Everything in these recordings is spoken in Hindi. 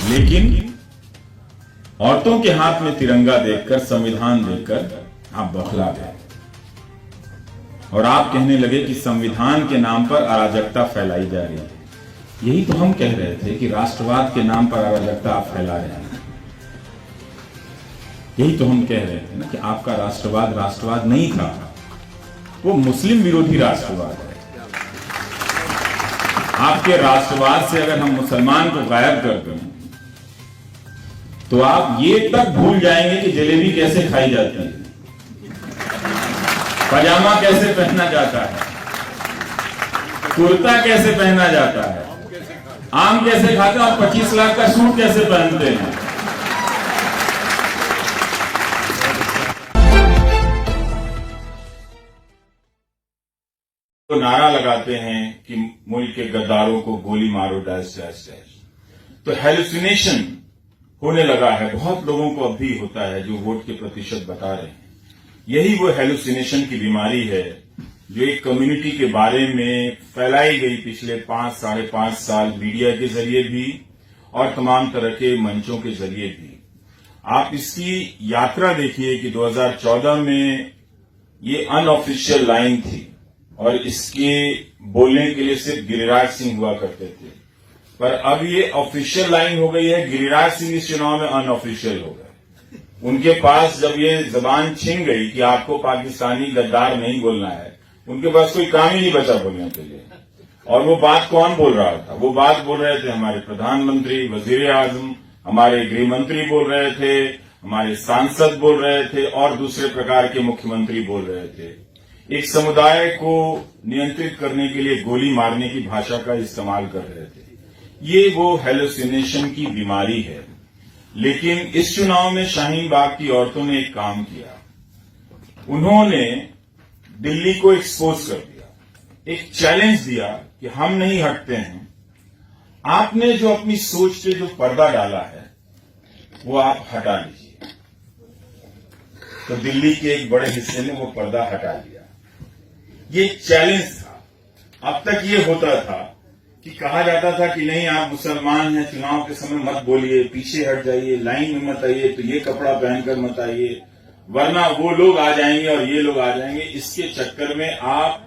लेकिन औरतों के हाथ में तिरंगा देखकर, संविधान देखकर आप बौखला गए और आप कहने लगे कि संविधान के नाम पर अराजकता फैलाई जा रही है। यही तो हम कह रहे थे कि राष्ट्रवाद के नाम पर अराजकता आप फैला रहे हैं। यही तो हम कह रहे थे ना कि आपका राष्ट्रवाद राष्ट्रवाद नहीं था, वो मुस्लिम विरोधी राष्ट्रवाद है। आपके राष्ट्रवाद से अगर हम मुसलमान को गायब कर दें तो आप ये तक भूल जाएंगे कि जलेबी कैसे खाई जाती है, पजामा कैसे पहना जाता है, कुर्ता कैसे पहना जाता है, आम कैसे खाते हैं और 25 लाख का सूट कैसे पहनते हैं। तो नारा लगाते हैं कि मुल्क के गद्दारों को गोली मारो डैश डैश डैश। तो हेलुसिनेशन होने लगा है, बहुत लोगों को अब भी होता है जो वोट के प्रतिशत बता रहे हैं। यही वो हेलुसिनेशन की बीमारी है जो एक कम्युनिटी के बारे में फैलाई गई पिछले 5-5.5 साल मीडिया के जरिए भी और तमाम तरह के मंचों के जरिए भी। आप इसकी यात्रा देखिए कि 2014 में ये अनऑफिशियल लाइन थी और इसके बोलने के लिए सिर्फ गिरिराज सिंह हुआ करते थे, पर अब ये ऑफिशियल लाइन हो गई है। गिरिराज सिंह इस चुनाव में अनऑफिशियल हो गए। उनके पास जब ये जबान छिन गई कि आपको पाकिस्तानी गद्दार नहीं बोलना है, उनके पास कोई काम ही नहीं बचा बोलने के लिए। और वो बात कौन बोल रहा था? वो बात बोल रहे थे हमारे प्रधानमंत्री, वजीर आजम, हमारे गृह मंत्री बोल रहे थे, हमारे सांसद बोल रहे थे और दूसरे प्रकार के मुख्यमंत्री बोल रहे थे। एक समुदाय को नियंत्रित करने के लिए गोली मारने की भाषा का इस्तेमाल कर रहे थे। ये वो हेलुसिनेशन की बीमारी है। लेकिन इस चुनाव में शाहीन बाग की औरतों ने एक काम किया, उन्होंने दिल्ली को एक्सपोज कर दिया, एक चैलेंज दिया कि हम नहीं हटते हैं। आपने जो अपनी सोच पे जो पर्दा डाला है वो आप हटा लीजिए। तो दिल्ली के एक बड़े हिस्से ने वो पर्दा हटा लिया। ये एक चैलेंज था। अब तक ये होता था कि कहा जाता था कि नहीं, आप मुसलमान हैं, चुनाव के समय मत बोलिए, पीछे हट जाइए, लाइन में मत आइए, तो ये कपड़ा पहनकर मत आइए, वरना वो लोग आ जाएंगे और ये लोग आ जाएंगे। इसके चक्कर में आप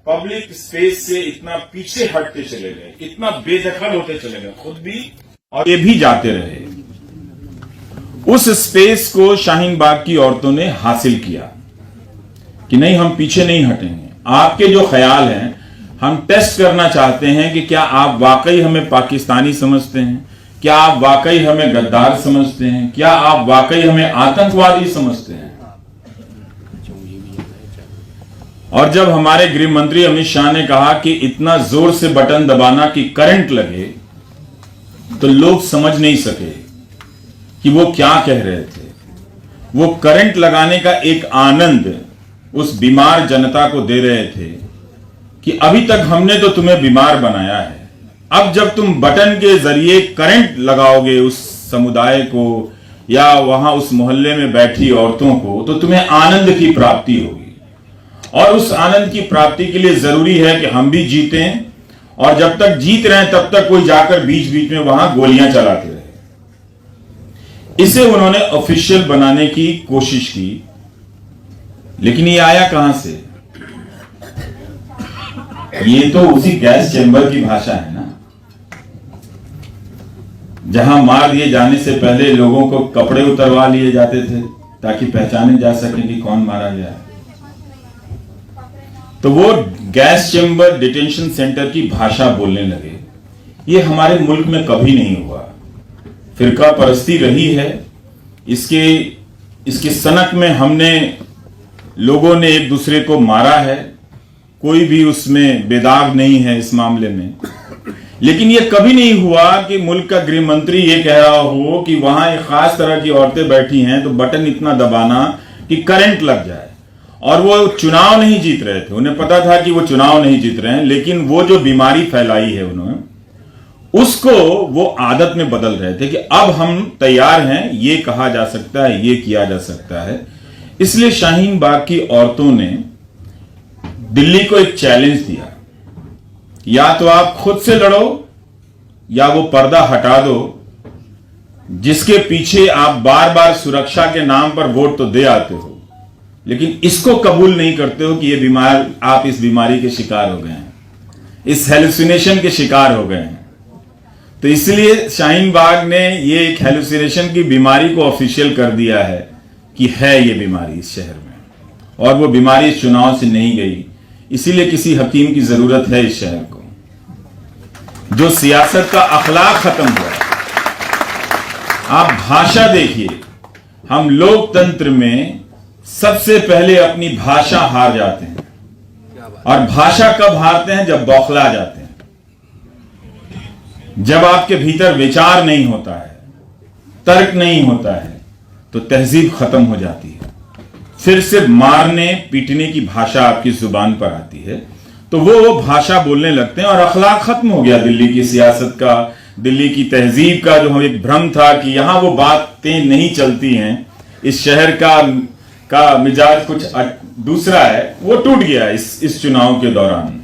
पब्लिक स्पेस से इतना पीछे हटते चले गए, इतना बेदखल होते चले गए खुद भी और ये भी जाते रहे। उस स्पेस को शाहीन बाग की औरतों ने हासिल किया कि नहीं, हम पीछे नहीं हटेंगे। आपके जो ख्याल हैं, हम टेस्ट करना चाहते हैं कि क्या आप वाकई हमें पाकिस्तानी समझते हैं, क्या आप वाकई हमें गद्दार समझते हैं, क्या आप वाकई हमें आतंकवादी समझते हैं। और जब हमारे गृह मंत्री अमित शाह ने कहा कि इतना जोर से बटन दबाना कि करंट लगे, तो लोग समझ नहीं सके कि वो क्या कह रहे थे। वो करंट लगाने का एक आनंद उस बीमार जनता को दे रहे थे कि अभी तक हमने तो तुम्हें बीमार बनाया है, अब जब तुम बटन के जरिए करंट लगाओगे उस समुदाय को या वहां उस मोहल्ले में बैठी औरतों को, तो तुम्हें आनंद की प्राप्ति होगी। और उस आनंद की प्राप्ति के लिए जरूरी है कि हम भी जीतें, और जब तक जीत रहे हैं तब तक कोई जाकर बीच बीच में वहां गोलियां चलाते रहे। इसे उन्होंने ऑफिशियल बनाने की कोशिश की, लेकिन ये आया कहां से? ये तो उसी गैस चैम्बर की भाषा है ना, जहां मार दिए जाने से पहले लोगों को कपड़े उतरवा लिए जाते थे ताकि पहचाने जा सके कि कौन मारा गया। तो वो गैस चैम्बर डिटेंशन सेंटर की भाषा बोलने लगे। ये हमारे मुल्क में कभी नहीं हुआ। फिरका परस्ती रही है, इसके सनक में हमने लोगों ने एक दूसरे को मारा है, कोई भी उसमें बेदाग नहीं है इस मामले में। लेकिन यह कभी नहीं हुआ कि मुल्क का गृह मंत्री ये कह रहा हो कि वहां एक खास तरह की औरतें बैठी हैं तो बटन इतना दबाना कि करंट लग जाए। और वो चुनाव नहीं जीत रहे थे, उन्हें पता था कि वो चुनाव नहीं जीत रहे हैं, लेकिन वो जो बीमारी फैलाई है उन्होंने, उसको वो आदत में बदल रहे थे कि अब हम तैयार हैं, ये कहा जा सकता है, ये किया जा सकता है। इसलिए शाहीन बाग की औरतों ने दिल्ली को एक चैलेंज दिया, या तो आप खुद से लड़ो या वो पर्दा हटा दो जिसके पीछे आप बार बार सुरक्षा के नाम पर वोट तो दे आते हो, लेकिन इसको कबूल नहीं करते हो कि आप इस बीमारी के शिकार हो गए हैं, इस हेलुसिनेशन के शिकार हो गए हैं। तो इसलिए शाहीन बाग ने ये एक हेलुसिनेशन की बीमारी को ऑफिशियल कर दिया है कि है ये बीमारी इस शहर में, और वो बीमारी इस चुनाव से नहीं गई। इसीलिए किसी हकीम की जरूरत है इस शहर को, जो सियासत का अखलाक खत्म हुआ। आप भाषा देखिए, हम लोकतंत्र में सबसे पहले अपनी भाषा हार जाते हैं, और भाषा कब हारते हैं? जब बौखला जाते हैं, जब आपके भीतर विचार नहीं होता है, तर्क नहीं होता है, तो तहजीब खत्म हो जाती है। फिर से मारने पीटने की भाषा आपकी जुबान पर आती है, तो वो भाषा बोलने लगते हैं और अखलाक खत्म हो गया दिल्ली की सियासत का, दिल्ली की तहजीब का। जो एक भ्रम था कि यहां वो बातें नहीं चलती हैं, इस शहर का मिजाज कुछ दूसरा है, वो टूट गया इस चुनाव के दौरान।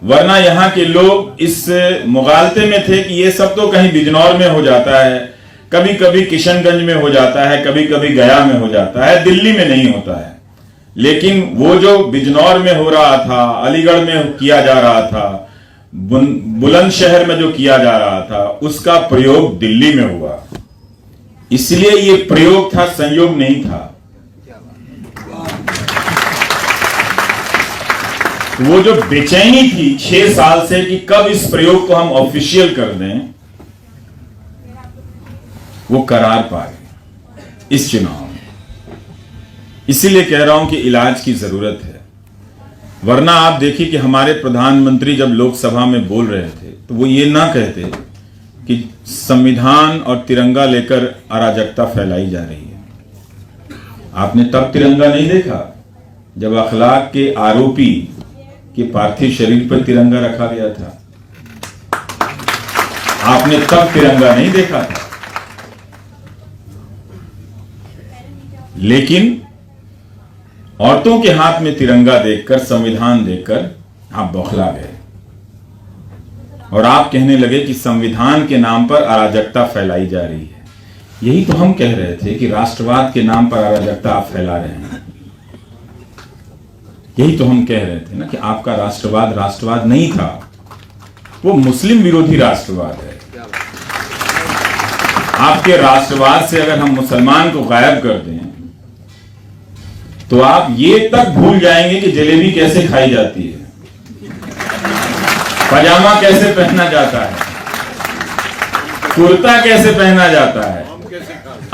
वरना यहां के लोग इस मुगालते में थे कि ये सब तो कहीं बिजनौर में हो जाता है, कभी कभी किशनगंज में हो जाता है, कभी कभी गया में हो जाता है, दिल्ली में नहीं होता है। लेकिन वो जो बिजनौर में हो रहा था, अलीगढ़ में किया जा रहा था, बुलंदशहर में जो किया जा रहा था, उसका प्रयोग दिल्ली में हुआ। इसलिए ये प्रयोग था, संयोग नहीं था। वो जो बेचैनी थी 6 साल से कि कब इस प्रयोग को हम ऑफिशियल कर दें, वो करार पा गए इस चुनाव में। इसीलिए कह रहा हूं कि इलाज की जरूरत है। वरना आप देखिए कि हमारे प्रधानमंत्री जब लोकसभा में बोल रहे थे तो वो ये ना कहते कि संविधान और तिरंगा लेकर अराजकता फैलाई जा रही है। आपने तब तिरंगा नहीं देखा जब अखलाक के आरोपी के पार्थिव शरीर पर तिरंगा रखा गया था। आपने तब तिरंगा नहीं देखा था। लेकिन औरतों के हाथ में तिरंगा देखकर, संविधान देखकर आप बौखला गए और आप कहने लगे कि संविधान के नाम पर अराजकता फैलाई जा रही है। यही तो हम कह रहे थे कि राष्ट्रवाद के नाम पर अराजकता आप फैला रहे हैं। यही तो हम कह रहे थे ना कि आपका राष्ट्रवाद नहीं था, वो मुस्लिम विरोधी राष्ट्रवाद है। आपके राष्ट्रवाद से अगर हम मुसलमान को गायब कर दें तो आप ये तक भूल जाएंगे कि जलेबी कैसे खाई जाती है, पजामा कैसे पहना जाता है, कुर्ता कैसे पहना जाता है,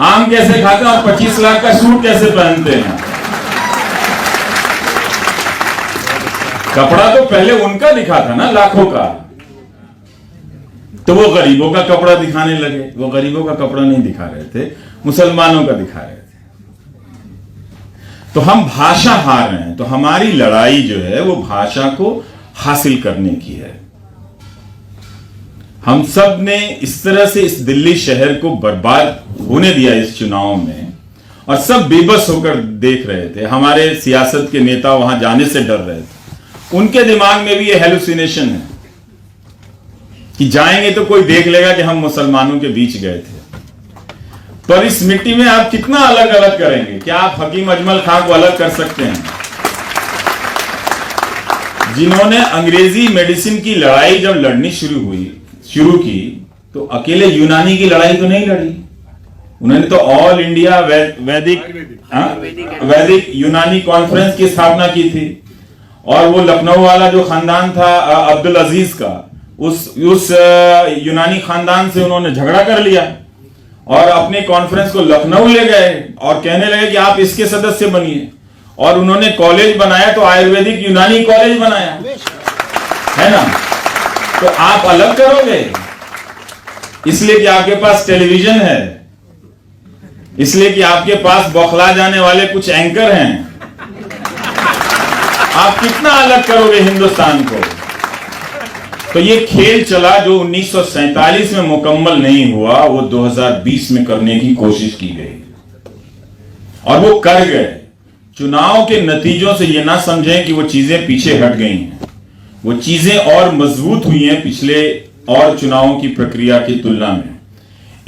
आम कैसे खाते हैं और 25 लाख का सूट कैसे पहनते हैं। कपड़ा तो पहले उनका दिखा था ना, लाखों का, तो वो गरीबों का कपड़ा दिखाने लगे। वो गरीबों का कपड़ा नहीं दिखा रहे थे, मुसलमानों का दिखा रहे थे। तो हम भाषा हार रहे हैं। तो हमारी लड़ाई जो है वो भाषा को हासिल करने की है। हम सब ने इस तरह से इस दिल्ली शहर को बर्बाद होने दिया इस चुनाव में, और सब बेबस होकर देख रहे थे। हमारे सियासत के नेता वहां जाने से डर रहे थे। उनके दिमाग में भी ये हेलुसिनेशन है कि जाएंगे तो कोई देख लेगा कि हम मुसलमानों के बीच गए थे। पर इस मिट्टी में आप कितना अलग अलग करेंगे? क्या आप हकीम अजमल खां को अलग कर सकते हैं, जिन्होंने अंग्रेजी मेडिसिन की लड़ाई जब लड़नी शुरू की तो अकेले यूनानी की लड़ाई तो नहीं लड़ी। उन्होंने तो ऑल इंडिया वैदिक यूनानी कॉन्फ्रेंस की स्थापना की थी, और वो लखनऊ वाला जो खानदान था अब्दुल अजीज का, उस यूनानी खानदान से उन्होंने झगड़ा कर लिया और अपने कॉन्फ्रेंस को लखनऊ ले गए और कहने लगे कि आप इसके सदस्य बनिए। और उन्होंने कॉलेज बनाया तो आयुर्वेदिक यूनानी कॉलेज बनाया, है ना। तो आप अलग करोगे इसलिए कि आपके पास टेलीविजन है, इसलिए कि आपके पास बौखला जाने वाले कुछ एंकर हैं। आप कितना अलग करोगे हिंदुस्तान को? तो ये खेल चला जो 1947 में मुकम्मल नहीं हुआ, वो 2020 में करने की कोशिश की गई और वो कर गए। चुनाव के नतीजों से ये ना समझें कि वो चीजें पीछे हट गई हैं। वो चीजें और मजबूत हुई हैं पिछले और चुनावों की प्रक्रिया की तुलना में।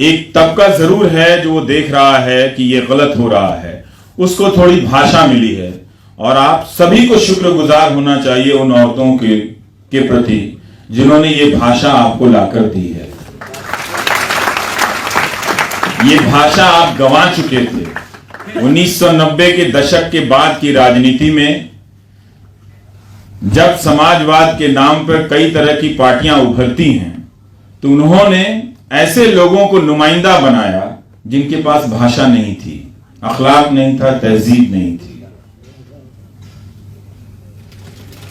एक तबका जरूर है जो वो देख रहा है कि ये गलत हो रहा है, उसको थोड़ी भाषा मिली है। और आप सभी को शुक्रगुजार होना चाहिए उन औरतों के प्रति जिन्होंने ये भाषा आपको लाकर दी है। ये भाषा आप गंवा चुके थे। 1990 के दशक के बाद की राजनीति में जब समाजवाद के नाम पर कई तरह की पार्टियां उभरती हैं, तो उन्होंने ऐसे लोगों को नुमाइंदा बनाया जिनके पास भाषा नहीं थी, अखलाक नहीं था, तहजीब नहीं थी,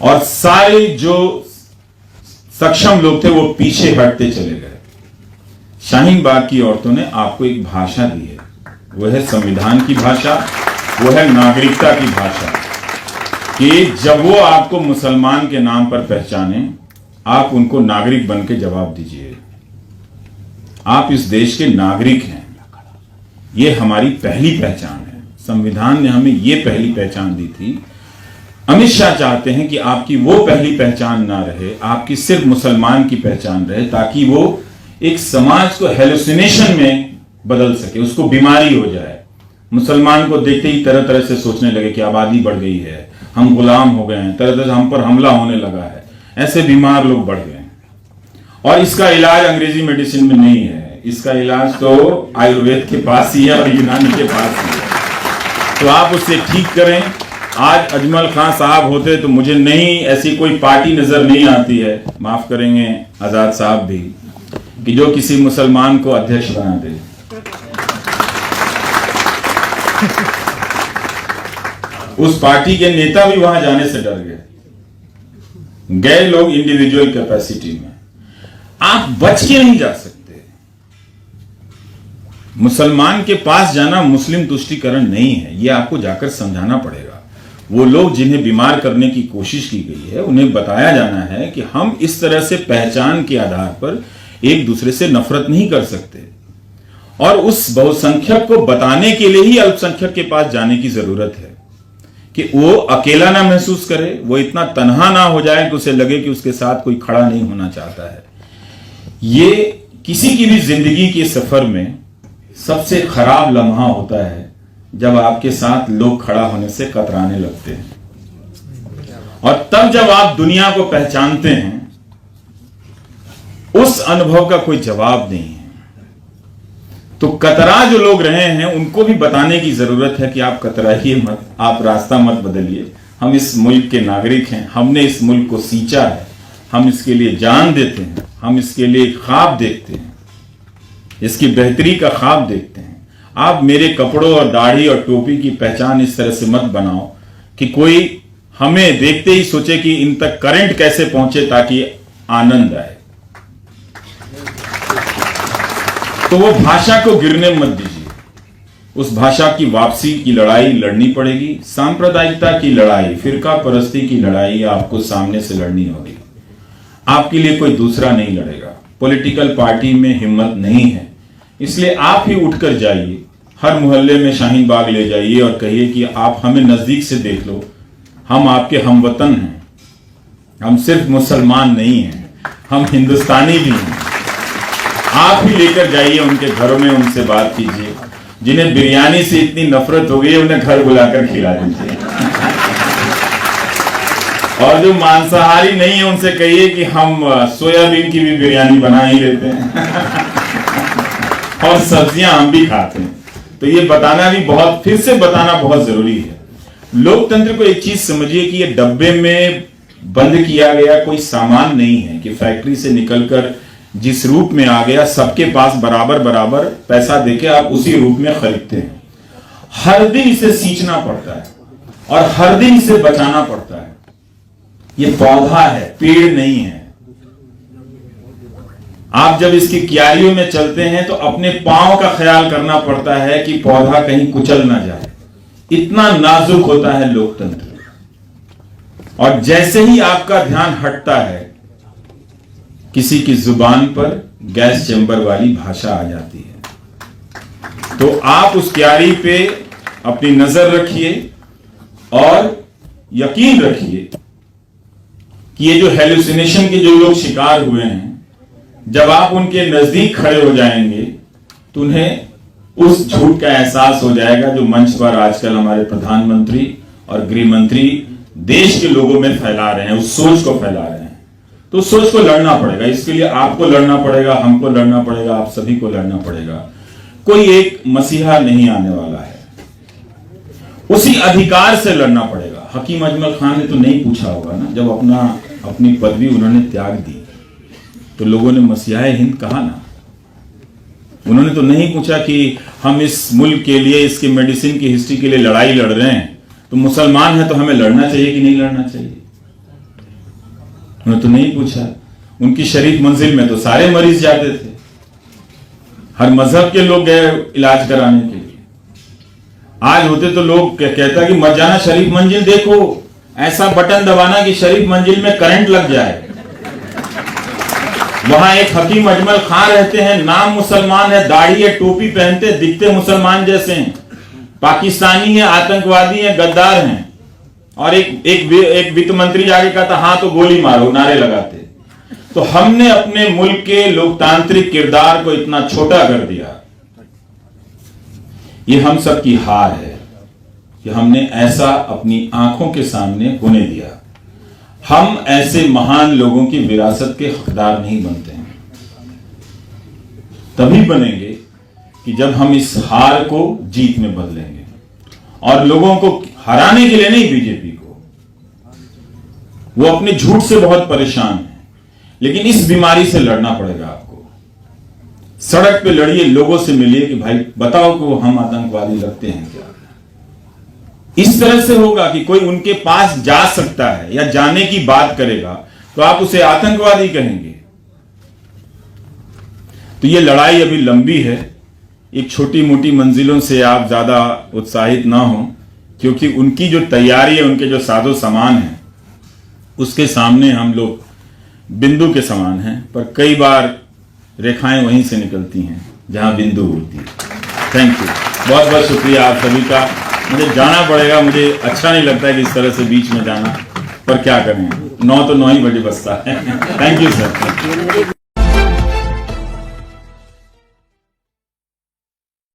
और सारे जो सक्षम लोग थे वो पीछे हटते चले गए। शाहीन बाग की औरतों ने आपको एक भाषा दी है, वो है संविधान की भाषा, वो है नागरिकता की भाषा, कि जब वो आपको मुसलमान के नाम पर पहचाने, आप उनको नागरिक बन के जवाब दीजिए। आप इस देश के नागरिक हैं, ये हमारी पहली पहचान है। संविधान ने हमें ये पहली पहचान दी थी। अमित शाह चाहते हैं कि आपकी वो पहली पहचान ना रहे, आपकी सिर्फ मुसलमान की पहचान रहे, ताकि वो एक समाज को हेलुसिनेशन में बदल सके, उसको बीमारी हो जाए। मुसलमान को देखते ही तरह तरह से सोचने लगे कि आबादी बढ़ गई है, हम गुलाम हो गए हैं, तरह तरह से हम पर हमला होने लगा है, ऐसे बीमार लोग बढ़ गए। और इसका इलाज अंग्रेजी मेडिसिन में नहीं है, इसका इलाज तो आयुर्वेद के पास ही है और यूनानी के पास ही है। तो आप उसे ठीक करें। आज अजमल खान साहब होते तो मुझे नहीं ऐसी कोई पार्टी नजर नहीं आती है, माफ करेंगे आजाद साहब भी, कि जो किसी मुसलमान को अध्यक्ष बना दे। उस पार्टी के नेता भी वहां जाने से डर गए लोग इंडिविजुअल कैपेसिटी में। आप बच के नहीं जा सकते। मुसलमान के पास जाना मुस्लिम तुष्टीकरण नहीं है, यह आपको जाकर समझाना पड़ेगा। वो लोग जिन्हें बीमार करने की कोशिश की गई है, उन्हें बताया जाना है कि हम इस तरह से पहचान के आधार पर एक दूसरे से नफरत नहीं कर सकते। और उस बहुसंख्यक को बताने के लिए ही अल्पसंख्यक के पास जाने की जरूरत है, कि वो अकेला ना महसूस करे, वो इतना तन्हा ना हो जाए कि उसे लगे कि उसके साथ कोई खड़ा नहीं होना चाहता है। ये किसी की भी जिंदगी के सफर में सबसे खराब लम्हा होता है जब आपके साथ लोग खड़ा होने से कतराने लगते हैं। और तब जब आप दुनिया को पहचानते हैं, उस अनुभव का कोई जवाब नहीं है। तो कतरा जो लोग रहे हैं उनको भी बताने की जरूरत है कि आप कतराइए मत, आप रास्ता मत बदलिए। हम इस मुल्क के नागरिक हैं, हमने इस मुल्क को सींचा है, हम इसके लिए जान देते हैं, हम इसके लिए ख्वाब देखते हैं, इसकी बेहतरी का ख्वाब देखते हैं। आप मेरे कपड़ों और दाढ़ी और टोपी की पहचान इस तरह से मत बनाओ कि कोई हमें देखते ही सोचे कि इन तक करंट कैसे पहुंचे ताकि आनंद आए। तो वो भाषा को गिरने मत दीजिए। उस भाषा की वापसी की लड़ाई लड़नी पड़ेगी। सांप्रदायिकता की लड़ाई, फिरका परस्ती की लड़ाई आपको सामने से लड़नी होगी। आपके लिए कोई दूसरा नहीं लड़ेगा। पॉलिटिकल पार्टी में हिम्मत नहीं है, इसलिए आप ही उठकर जाइए, हर मोहल्ले में शाहीन बाग ले जाइए और कहिए कि आप हमें नजदीक से देख लो, हम आपके हमवतन हैं, हम सिर्फ मुसलमान नहीं हैं, हम हिंदुस्तानी भी हैं। आप ही लेकर जाइए उनके घरों में, उनसे बात कीजिए। जिन्हें बिरयानी से इतनी नफरत हो गई है उन्हें घर बुलाकर खिला दीजिए। और जो मांसाहारी नहीं है उनसे कहिए कि हम सोयाबीन की भी बिरयानी बना ही लेते हैं और सब्जियां हम भी खाते हैं। तो ये बताना भी बहुत, फिर से बताना बहुत जरूरी है। लोकतंत्र को एक चीज समझिए कि ये डब्बे में बंद किया गया कोई सामान नहीं है कि फैक्ट्री से निकलकर जिस रूप में आ गया सबके पास बराबर बराबर पैसा देके आप उसी रूप में खरीदते हैं। हर दिन इसे सींचना पड़ता है और हर दिन इसे बचाना पड़ता है। ये पौधा है, पेड़ नहीं है। आप जब इसकी क्यारियों में चलते हैं तो अपने पांव का ख्याल करना पड़ता है कि पौधा कहीं कुचल ना जाए। इतना नाजुक होता है लोकतंत्र। और जैसे ही आपका ध्यान हटता है, किसी की जुबान पर गैस चैम्बर वाली भाषा आ जाती है। तो आप उस क्यारी पे अपनी नजर रखिए और यकीन रखिए कि ये जो हेलुसिनेशन के जो लोग शिकार हुए हैं, जब आप उनके नजदीक खड़े हो जाएंगे तो उन्हें उस झूठ का एहसास हो जाएगा जो मंच पर आजकल हमारे प्रधानमंत्री और गृह मंत्री देश के लोगों में फैला रहे हैं, उस सोच को फैला रहे हैं। तो उस सोच को लड़ना पड़ेगा। इसके लिए आपको लड़ना पड़ेगा, हमको लड़ना पड़ेगा, आप सभी को लड़ना पड़ेगा। कोई एक मसीहा नहीं आने वाला है, उसी अधिकार से लड़ना पड़ेगा। हकीम अजमल खान ने तो नहीं पूछा होगा ना, जब अपनी पदवी उन्होंने त्याग दी तो लोगों ने मसीहा हिंद कहा ना। उन्होंने तो नहीं पूछा कि हम इस मुल्क के लिए, इसके मेडिसिन की हिस्ट्री के लिए लड़ाई लड़ रहे हैं, तो मुसलमान है तो हमें लड़ना चाहिए कि नहीं लड़ना चाहिए। उन्होंने तो नहीं पूछा। उनकी शरीफ मंजिल में तो सारे मरीज जाते थे, हर मजहब के लोग गए इलाज कराने के लिए। आज होते तो लोग कहता कि मत जाना शरीफ मंजिल, देखो ऐसा बटन दबाना कि शरीफ मंजिल में करंट लग जाए। वहां एक हकीम अजमल खान रहते हैं, नाम मुसलमान है, दाढ़ी है, टोपी पहनते, दिखते मुसलमान जैसे हैं, पाकिस्तानी है, आतंकवादी है, गद्दार हैं। और एक वित्त मंत्री जाके कहता हाँ तो गोली मारो, नारे लगाते। तो हमने अपने मुल्क के लोकतांत्रिक किरदार को इतना छोटा कर दिया। ये हम सब की हार है कि हमने ऐसा अपनी आंखों के सामने होने दिया। हम ऐसे महान लोगों की विरासत के हकदार नहीं बनते हैं। तभी बनेंगे कि जब हम इस हार को जीत में बदलेंगे। और लोगों को हराने के लिए नहीं, बीजेपी को, वो अपने झूठ से बहुत परेशान है, लेकिन इस बीमारी से लड़ना पड़ेगा आपको। सड़क पे लड़िए, लोगों से मिलिए कि भाई बताओ कि हम आतंकवादी लगते हैं क्या। इस तरह से होगा कि कोई उनके पास जा सकता है या जाने की बात करेगा तो आप उसे आतंकवादी कहेंगे। तो ये लड़ाई अभी लंबी है। एक छोटी मोटी मंजिलों से आप ज्यादा उत्साहित ना हो, क्योंकि उनकी जो तैयारी है, उनके जो साजो सामान है, उसके सामने हम लोग बिंदु के समान हैं। पर कई बार रेखाएं वहीं से निकलती हैं जहां बिंदु होती है। थैंक यू, बहुत बहुत शुक्रिया आप सभी का। मुझे जाना पड़ेगा, मुझे अच्छा नहीं लगता है कि इस तरह से बीच में जाना, पर क्या करें, 9 तो 9 ही बजे बजता है। Thank you sir.